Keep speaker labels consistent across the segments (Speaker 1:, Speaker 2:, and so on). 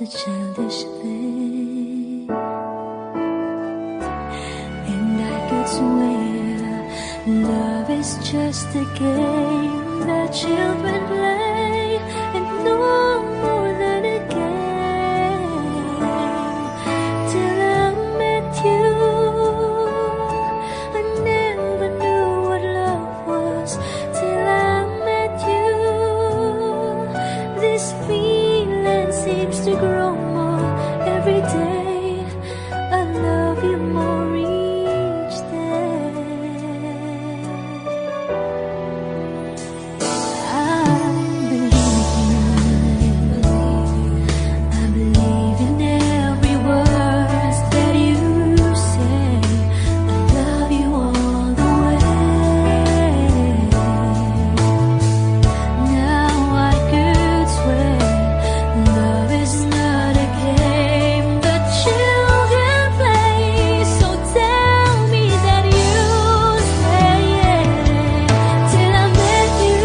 Speaker 1: a childish thing, and I could swear love is just a game that children play, and no more than a game. Till I met you, I never knew what love was. Till I met you, this feeling seems to grow more every day. I love you more each day. I believe in every word that you say. I love you all the way. Now I could swear love is not a game that children play. So tell me that you stay. Till I met you,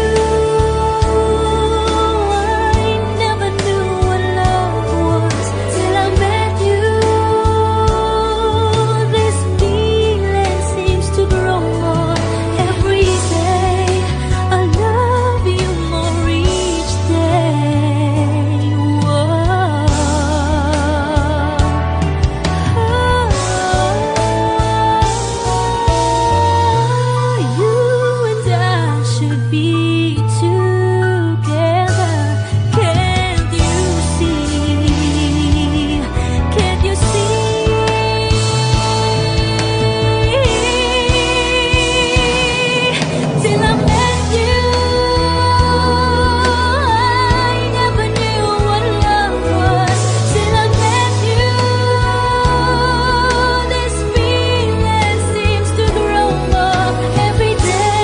Speaker 1: I never knew what love was. Till I met you, this feeling seems to grow more every day. I love you more each day. You and I should be together. Can't you see? Can't you see? Till I met you, I never knew what love was. Till I met you, this feeling seems to grow more every day.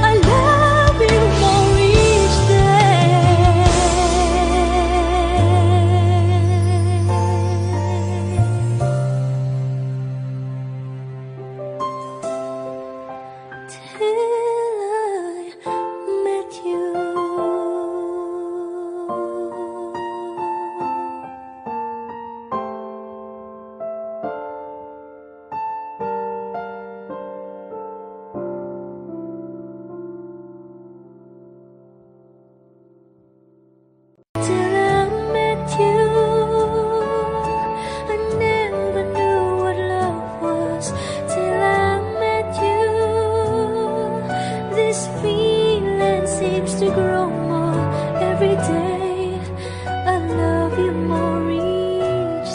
Speaker 1: I love you more each Till I met you, I never knew what love was. Till I met you, this feeling seems to grow more every day. I love you more each.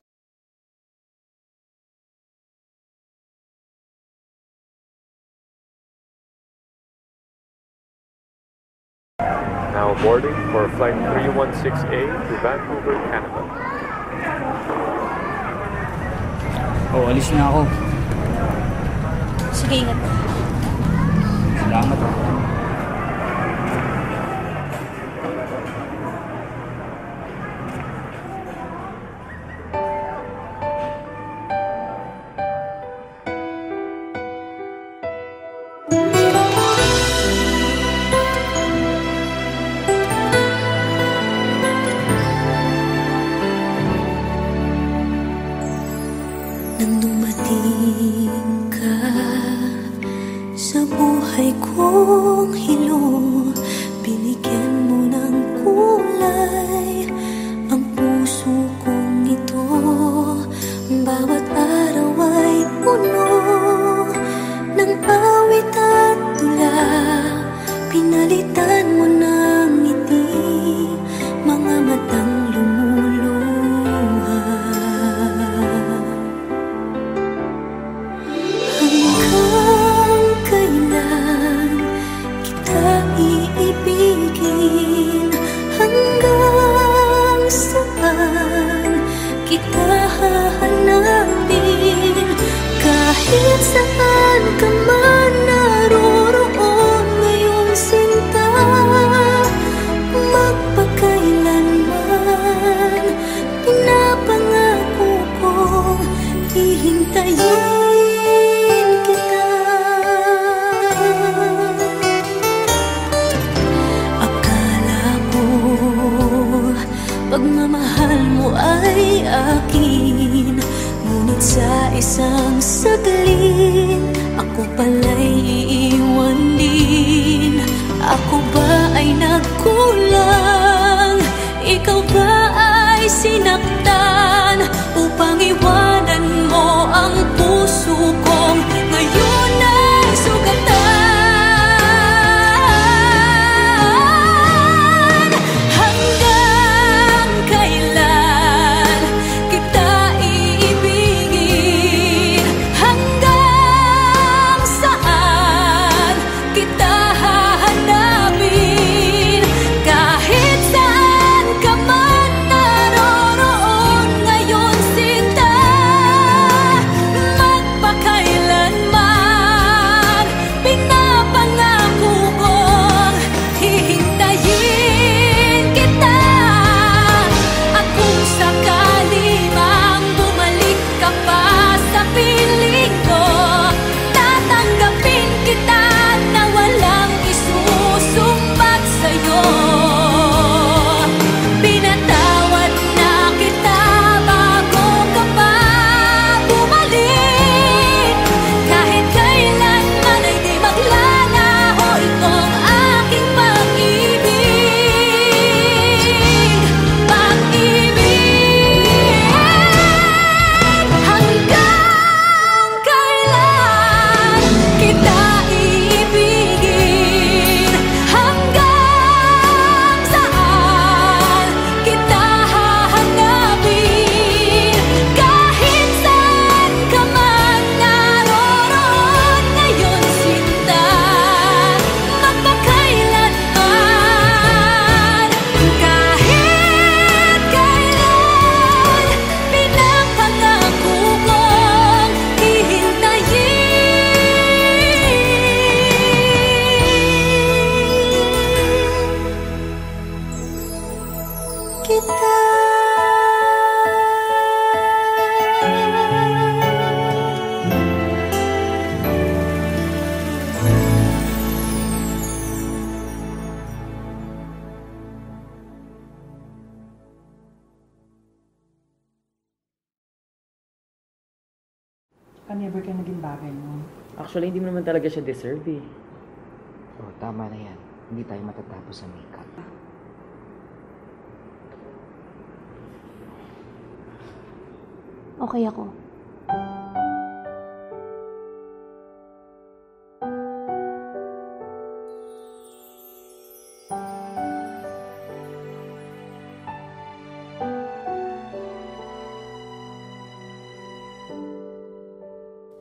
Speaker 2: Now boarding for flight 316A to Vancouver, Canada.
Speaker 3: Oh, alis na ako.
Speaker 1: Sige, ingat.
Speaker 3: Salamat.
Speaker 1: Nang dumating ka sa buhay kong hilo, binigyan mo ng kulay ang puso kong ito. Bawat araw ay puno ng awit at tula. Pinalitan mo ng ngiti mga matang lumuluha. Hanggang kailan kita iibig? akin. Ngunit sa isang saglit, ako pala'y iiwan din. Ako ba ay nagkulang? Ikaw ba ay sinaktan? Upang iwanan mo ang puso kong ngayon ay sugatan. Hanggang kailan kita iibigin? Hanggang saan kita hahanapin? Kahit saan ka man naroroon ngayon, sinta, magpakailanman pinapangako kong hihintayin kita. At kung sakali mang bumalik ka pa sa piling ko, tatanggapin kita na walang isusumbat sa'yo. Pinatawad na kita bago ka pa bumalik. Kahit kailanman ay di maglalaho itong aking pag-ibig. Pag-ibig. Hanggang kailan kita iibigin? Hanggang saan kita hahanapin? Kahit saan ka man naroroon ngayon, sinta, magpakailanman. Kahit kailan pinapangako kong hihintayin kita.
Speaker 4: Never ka naging bagay mo.
Speaker 5: Actually, hindi mo naman talaga siya deserve eh.
Speaker 6: Oh, tama na yan. Hindi tayo matatapos sa makeup.
Speaker 1: Okay ako.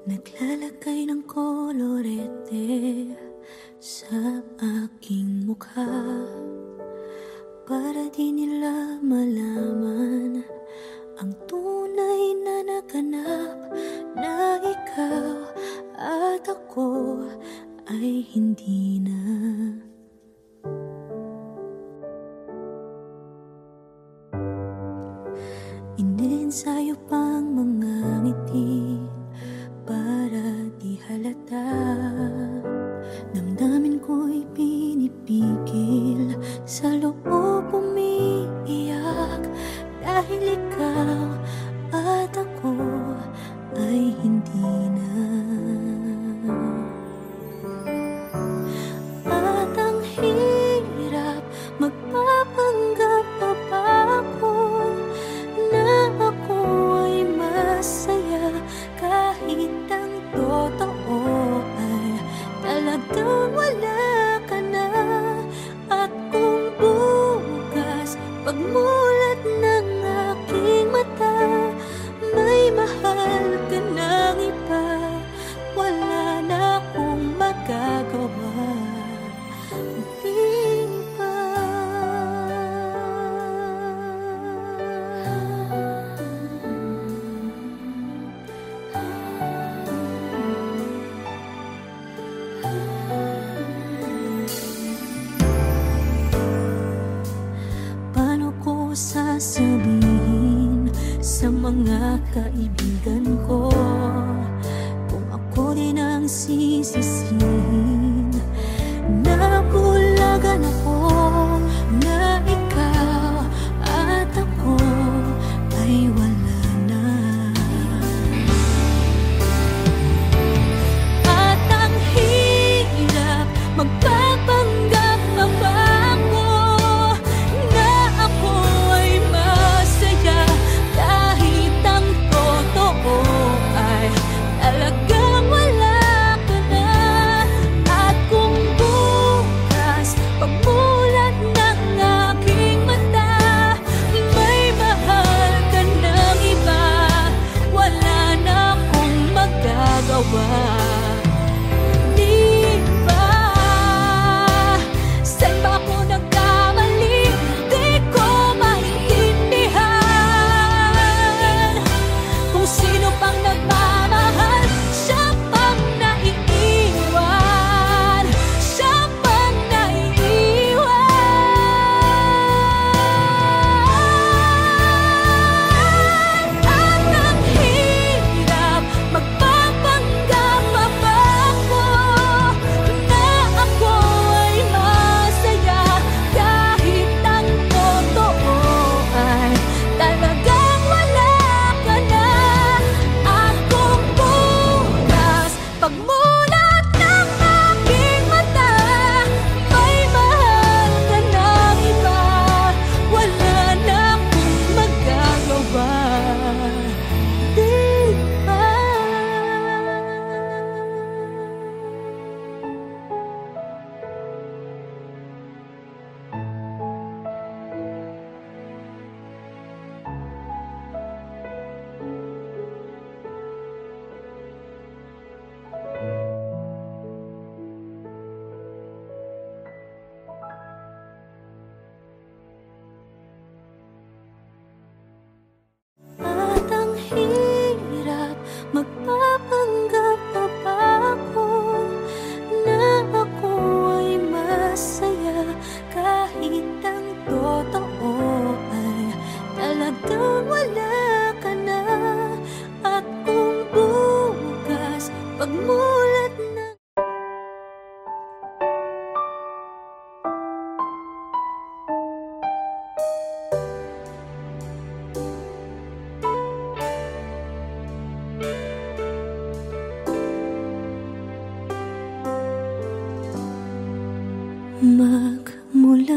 Speaker 1: Naglalagay ng kolorete sa aking mukha para di nila malaman ang tunay na naganap, na ikaw at ako ay hindi na. Inensayo pang mga ngiti para di halata. Damdamin ko'y pinipigil, sa loob umiiyak, dahil ikaw at ako ay hindi na. At ang hirap, magpapanggap pa ba ako na ako ay masaya, kahit ang totoo ay talagang wala ka na. At kung bukas pagmulat ng aking mata, may mahal ka ng iba, wala na akong magagawa. Di ba? Paano ko sasabihin sa mga kaibigan ko kung ako din ang sisisihin? Nabulagan ako na ikaw at ako ay wala.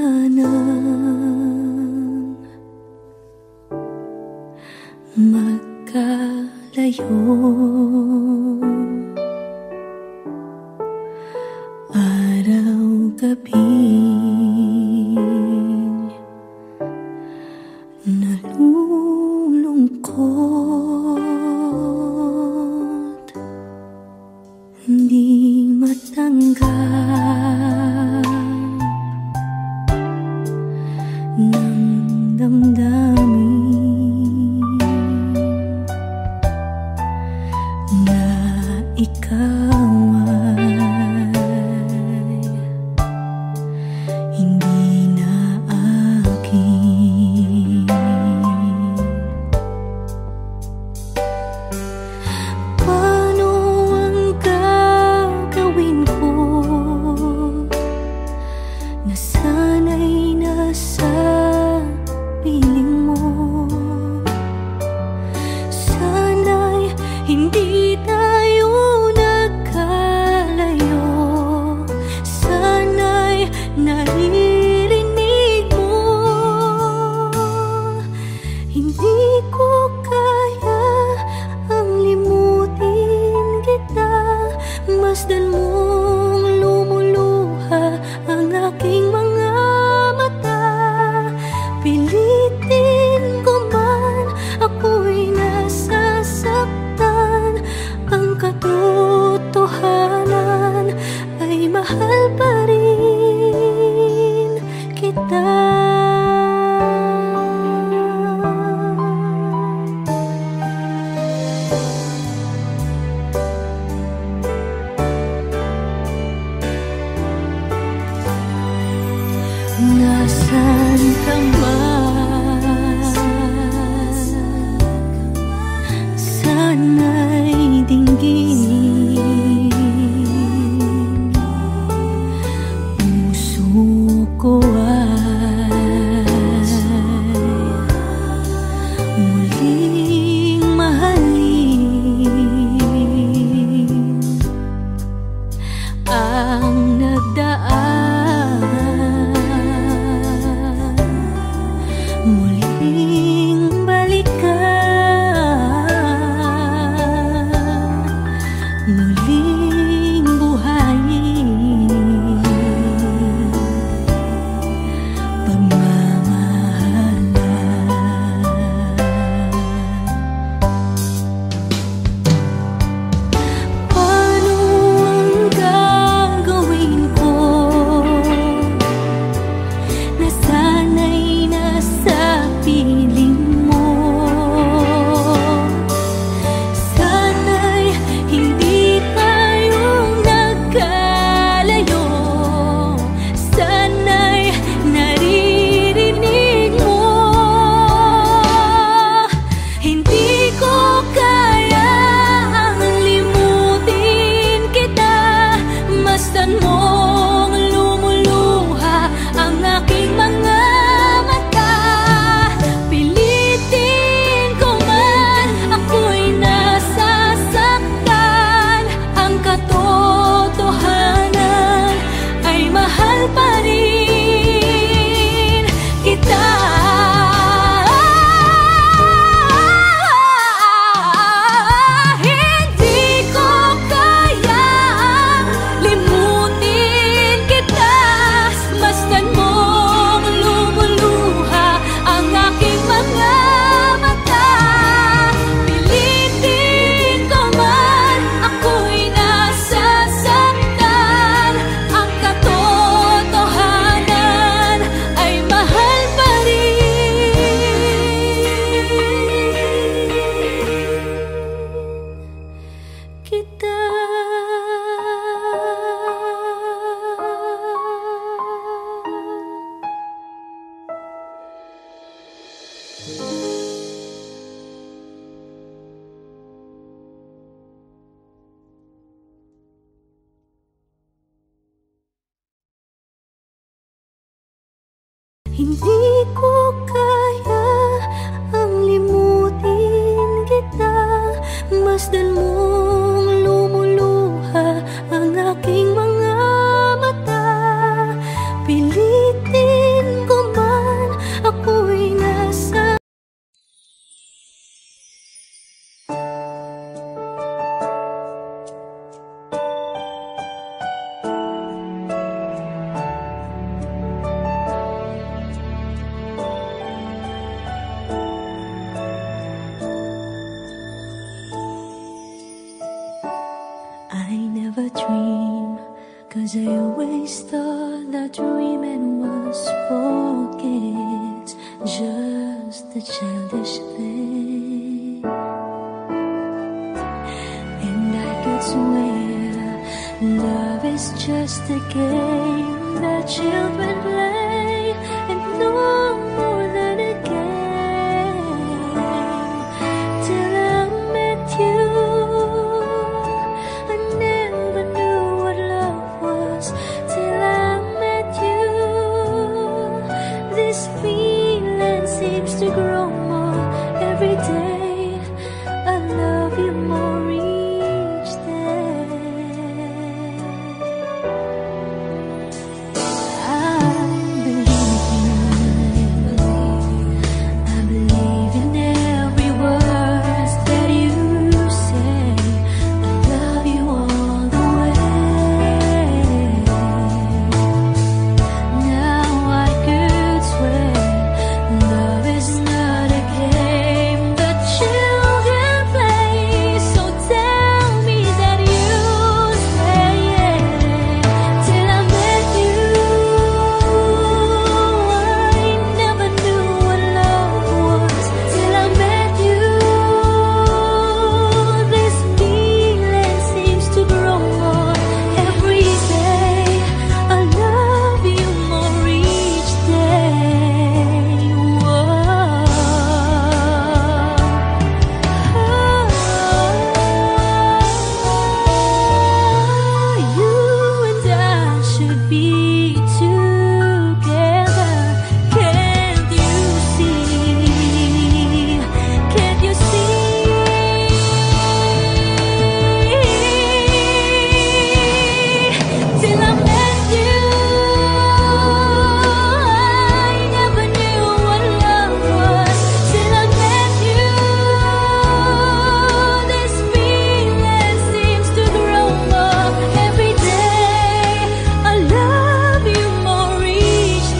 Speaker 1: sanang magkalayo. Araw-gabing nalulungkot, hindi matanggap ng damdamin na ikaw ay hindi na akin. Paano ang gagawin ko? Nasanay na sa piling mo. Sana'y hindi tayo nagkalayo. Sana'y naririnig mo. Hindi ko kaya ang limutin kita. Masdan mong lumuluha ang aking mga mata. Pilitin ko man, ako'y nasasaktan. Ang katotohanan ay mahal pa rin kita. Nasaan ka man? Sana'y dinggin. Puso ko ay muling mahalin. Ang nagdaan muling balikan, muling buhayin pagmamahalan. Paano ang gagawin ko? Nasanay na sa piling mo. Sana'y hindi tayo nagkalayo. Sana'y naririnig mo. Hindi ko kaya ang limutin kita. Masdan mong lumuluha ang aking mga mata. Pilitin ko man, ako'y nasasaktan. Ang katotohanan ay mahal pa rin kita. Hindi ko kayang limutin kita. Masdan mong lumuluha ang aking mga mata. Pilitin ko man, ako'y nasasaktan. Ang katotohanan ay mahal pa rin kita. Hindi ko kaya ang limutin kita. Masdan mong lumuluha ang aking mga mata. Pilitin childish thing, and I could swear love is just a game that children play, and no more than a game. Till I met you, I never knew what love was. Till I met you, this feeling seems to grow more every day. I love you more each day. I believe in every word that you say. I love you all the way. Now I could swear love is not a game that children play. So tell me that you stay. Till I met you, I never knew what love was. Till I met you, this feeling seems to grow more every day. I love you more each day. You and I should be together. Can't you see? Can't you see? Till I met you, I never knew what love was. Till I met you, this feeling seems to grow more every day. I love you more each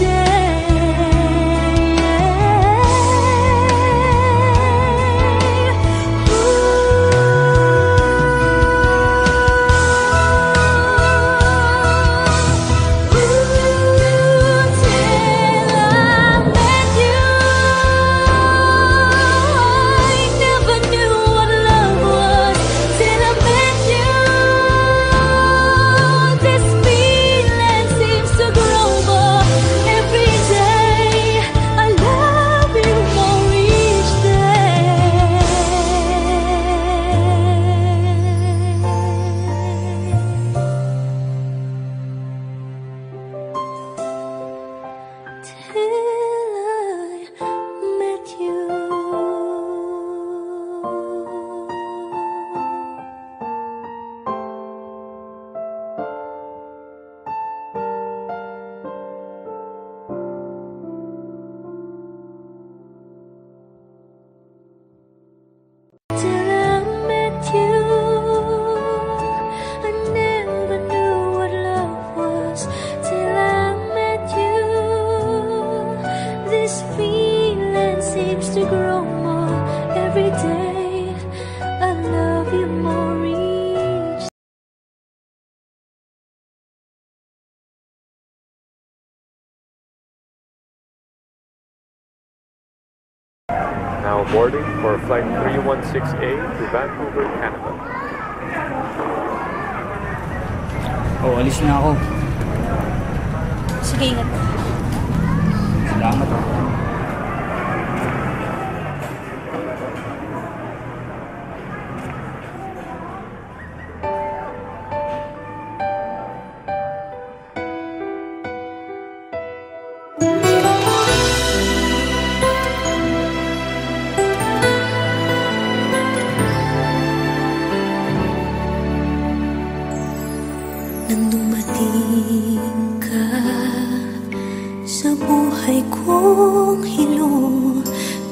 Speaker 1: till I met you, I never knew what love was. Till I met you, this feeling seems to grow more every day. I love you more each.
Speaker 2: Now boarding for flight 316A to Vancouver, Canada.
Speaker 3: Oh, alis na ako.
Speaker 7: Sige, ingat.
Speaker 3: Salamat.
Speaker 1: Nang dumating ka sa buhay kong hilo,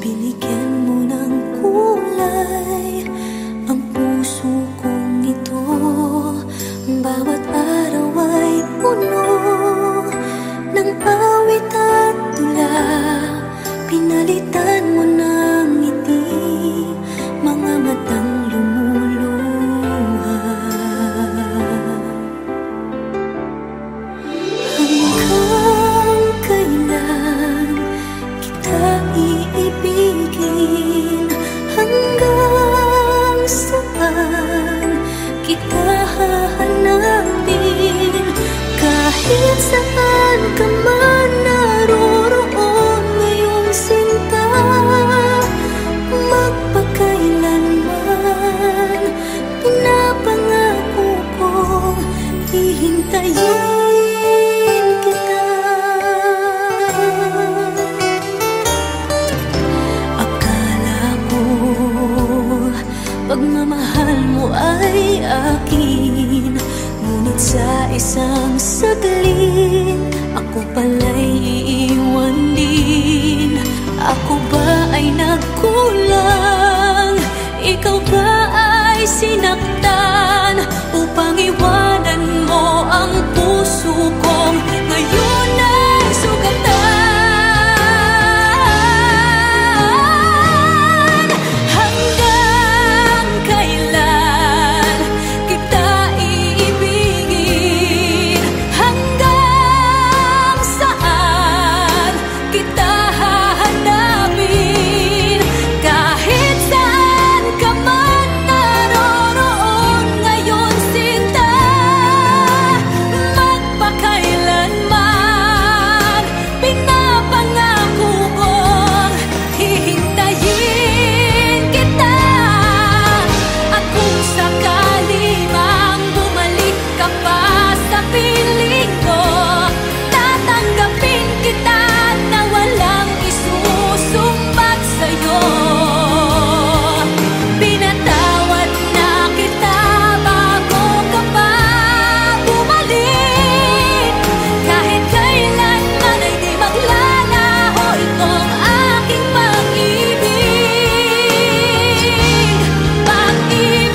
Speaker 1: binigyan mo ng kulay ang puso kong ito. Bawat araw ay puno ng awit at tula. Pinalitan mo ng ngiti mga matang lumuluha. Hanggang kailan kita iibigin? ay akin. Ngunit sa isang saglit, ako pala'y iiwan din. Ako ba ay nagkulang? Ikaw ba ay sinaktan? Upang iwanan mo ang puso kong ngayon ay sugatan. Hanggang kailan kita iibigin? Hanggang saan kita hahanapin? Kahit saan ka man naroroon ngayon, sinta, magpakailanman pinapangako kong hihintayin kita. At kung sakali mang bumalik ka pa sa piling ko, tatanggapin kita na walang isusumbat sa'yo. Pinatawad na kita bago ka pa bumalik. Kahit kailanman ay di maglalaho itong aking pag-ibig. Pag-ibig.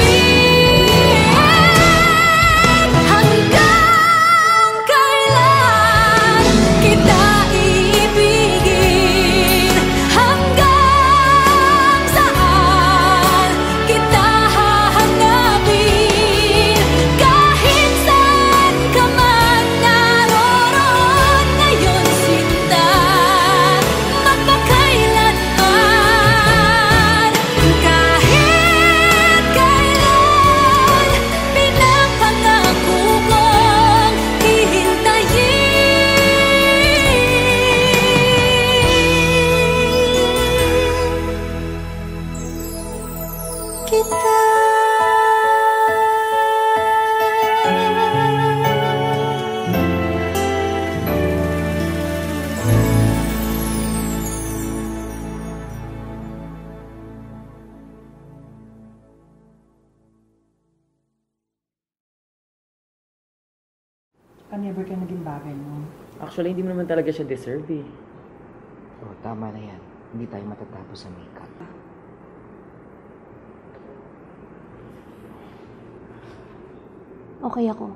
Speaker 1: Hanggang kailan kita iibigin? Hanggang saan kita hahanapin? Kahit saan ka man naroroon ngayon, sinta, magpakailanman. Kahit kailan pinapangako kong hihintayin kita.
Speaker 4: Never ka naging bagay mo.
Speaker 5: Actually, hindi mo naman talaga siya deserve eh.
Speaker 6: Oh, tama na yan. Hindi tayo matatapos sa makeup.
Speaker 7: Okay ako.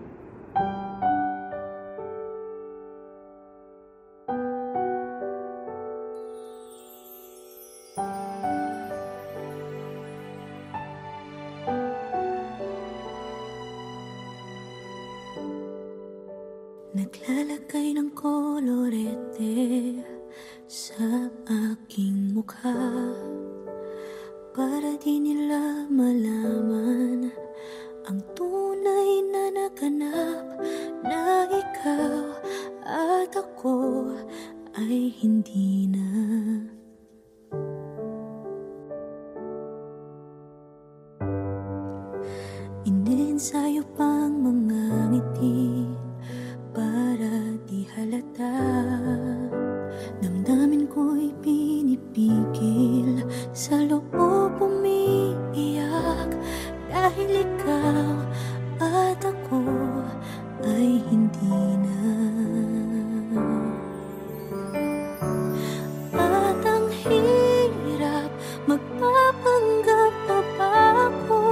Speaker 1: Naglalagay ng kolorete sa aking mukha para di nila malaman ang tunay na naganap, na ikaw at ako ay hindi na. Iniensayo pang mga ngiti para di halata. Damdamin ko'y pinipigil, sa loob umiiyak, dahil ikaw at ako ay hindi na. At ang hirap, magpapanggap pa ba ako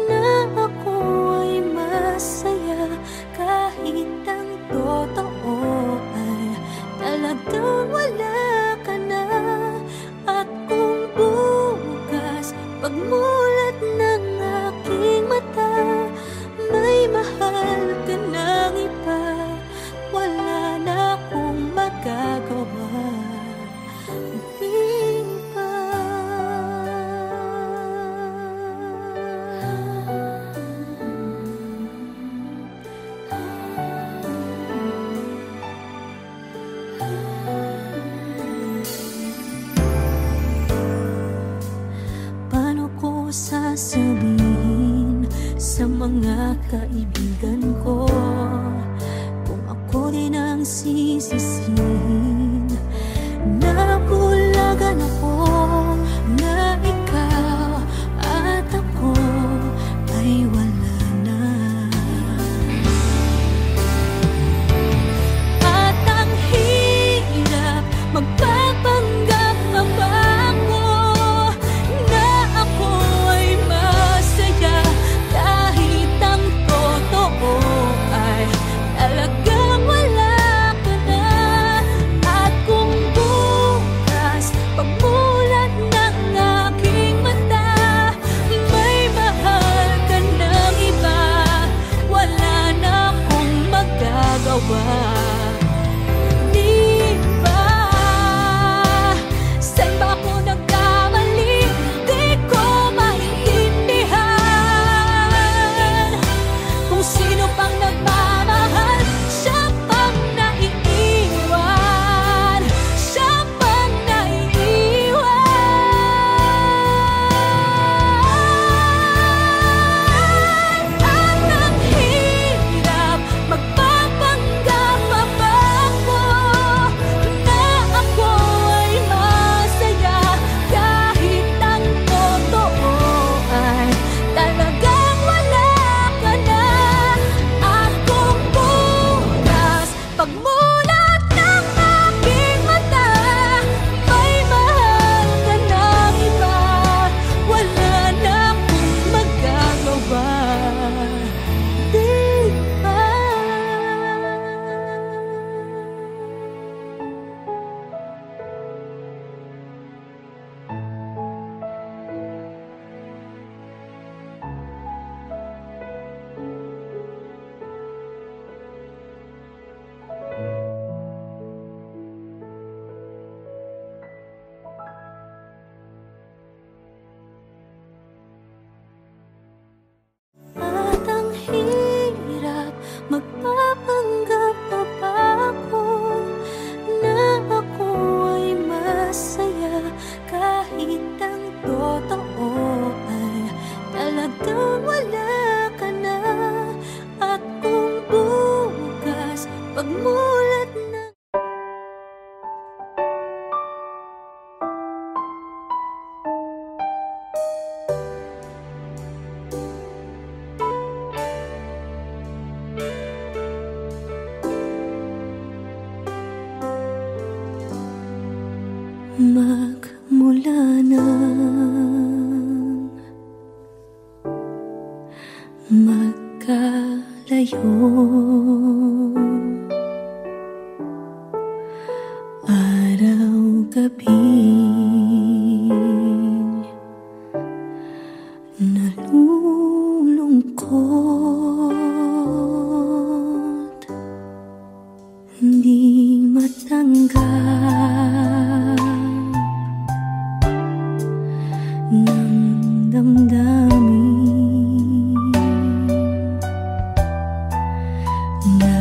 Speaker 1: na ako ay masaya, kahit ang totoo ay talagang wala ka na. At kung bukas pagmulat ng aking mata, may mahal ka ng iba, wala na akong magagawa. Di ba? Paano ko sasabihin sa mga kaibigan ko kung ako din ang sisisihin? Nabulagan ako na ikaw at ako magpapanggap pa ba ako na ako ay masaya kahit ang totoo ay talagang wala ka na. At kung bukas pagmulat ng aking mata may mahal ka ng iba, wala na akong magagawa. Di ba? Saan ba ako nagkamali? Di ko maintindihan. Kung sino pang nagmamahal, siya pang naiiwan. Siya pang naiiwan. At ang hirap magpapanggap pa ba ako na ako ay masaya kahit ang totoo ay talagang wala ka na. At kung bukas pagmulat ng aking mata may mahal ka ng iba, wala na akong magagawa. Di ba? At ang hirap magpapanggap pa ba ako na ako ay masaya kahit ang totoo ay talagang wala ka na. At kung bukas pagmulat ng magmula nang magkalayo, araw-gabi nalulungkot, hindi matanggap ng damdamin na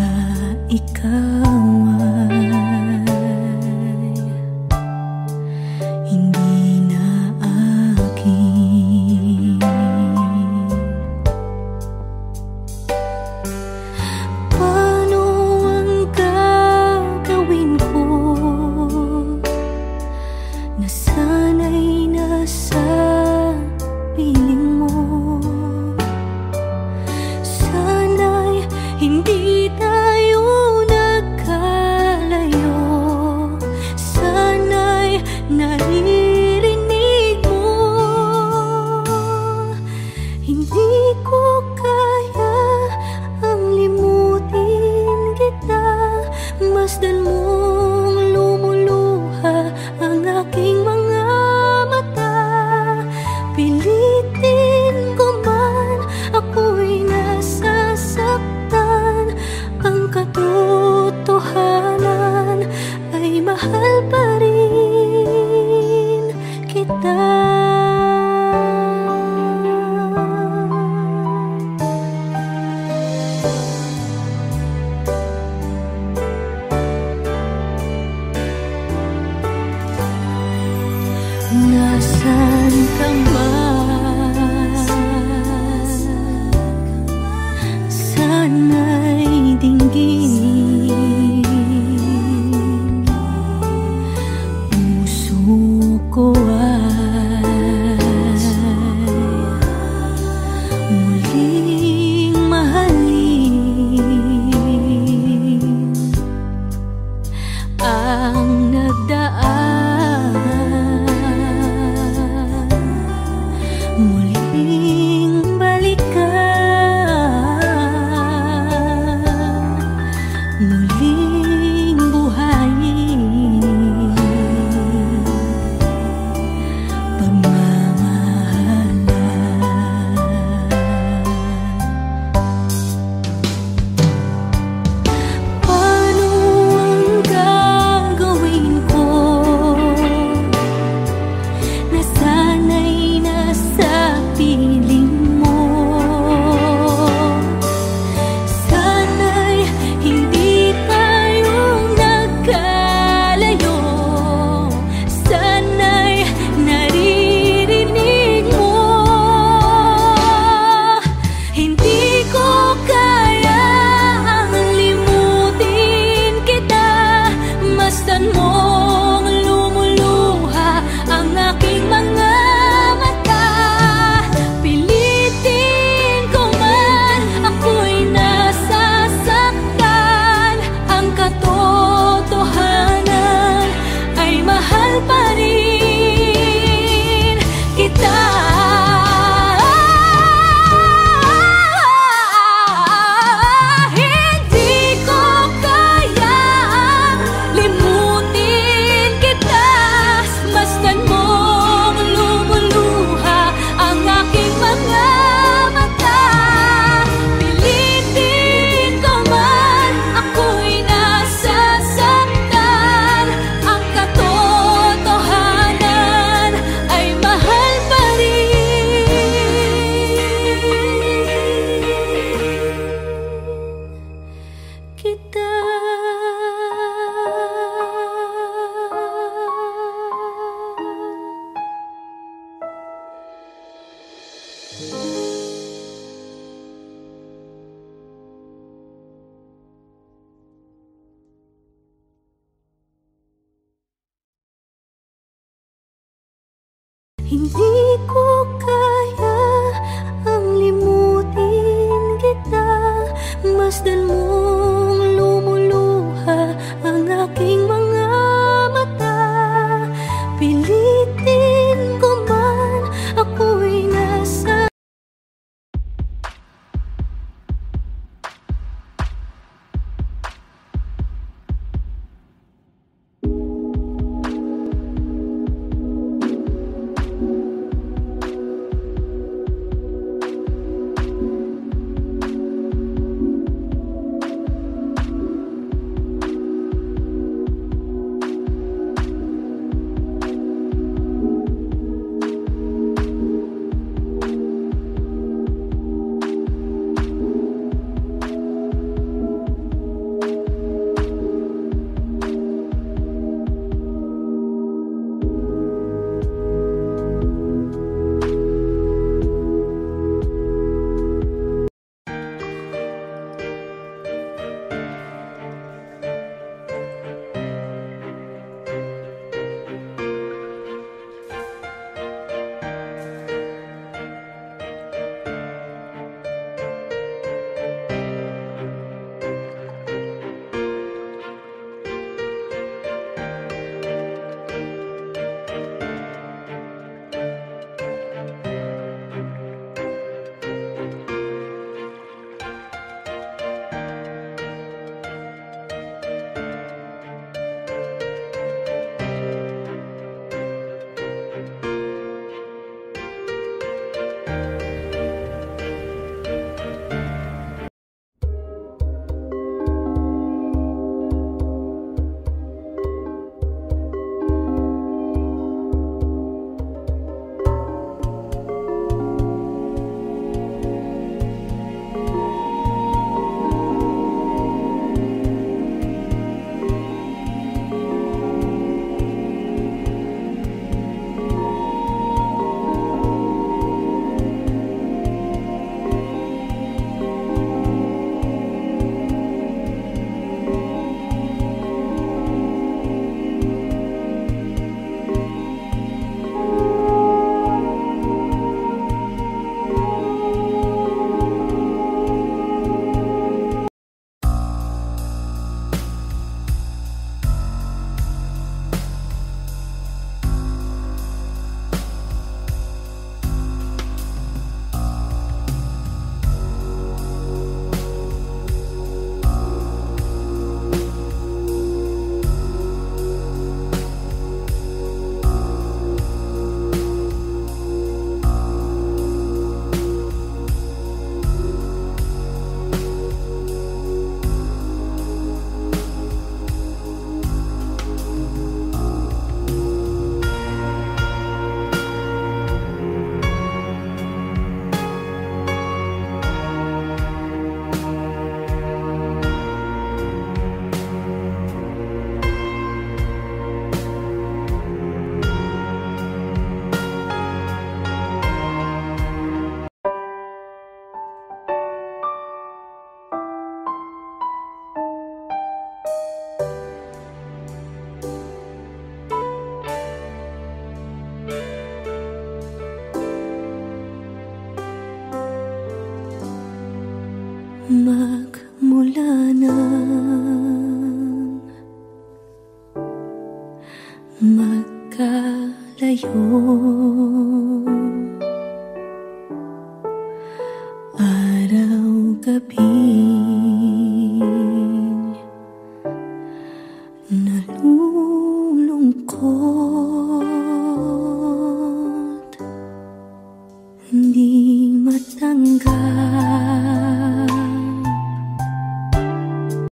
Speaker 1: ikaw ay hindi na akin. Paano ang gagawin ko na sana'y nasa piling mo? Sana'y hindi tayo nagkalayo. Sana'y naririnig mo. Hindi ko kaya ang limutin kita. Masdan mong lumuluha ang aking mga mata. Pilitin ko man, ako'y nasasaktan. Ang katotohanan ay mahal pa rin kita. Nasaan ka man, sana'y dinggin. Puso ko ay muling mahalin. Ang nagdaan Hindi ko kaya ang limutin kita. Masdan mong lumuluha ang aking mga mata. Pilitin ko man, ako'y nasa magmula nang magkalayo, araw-gabi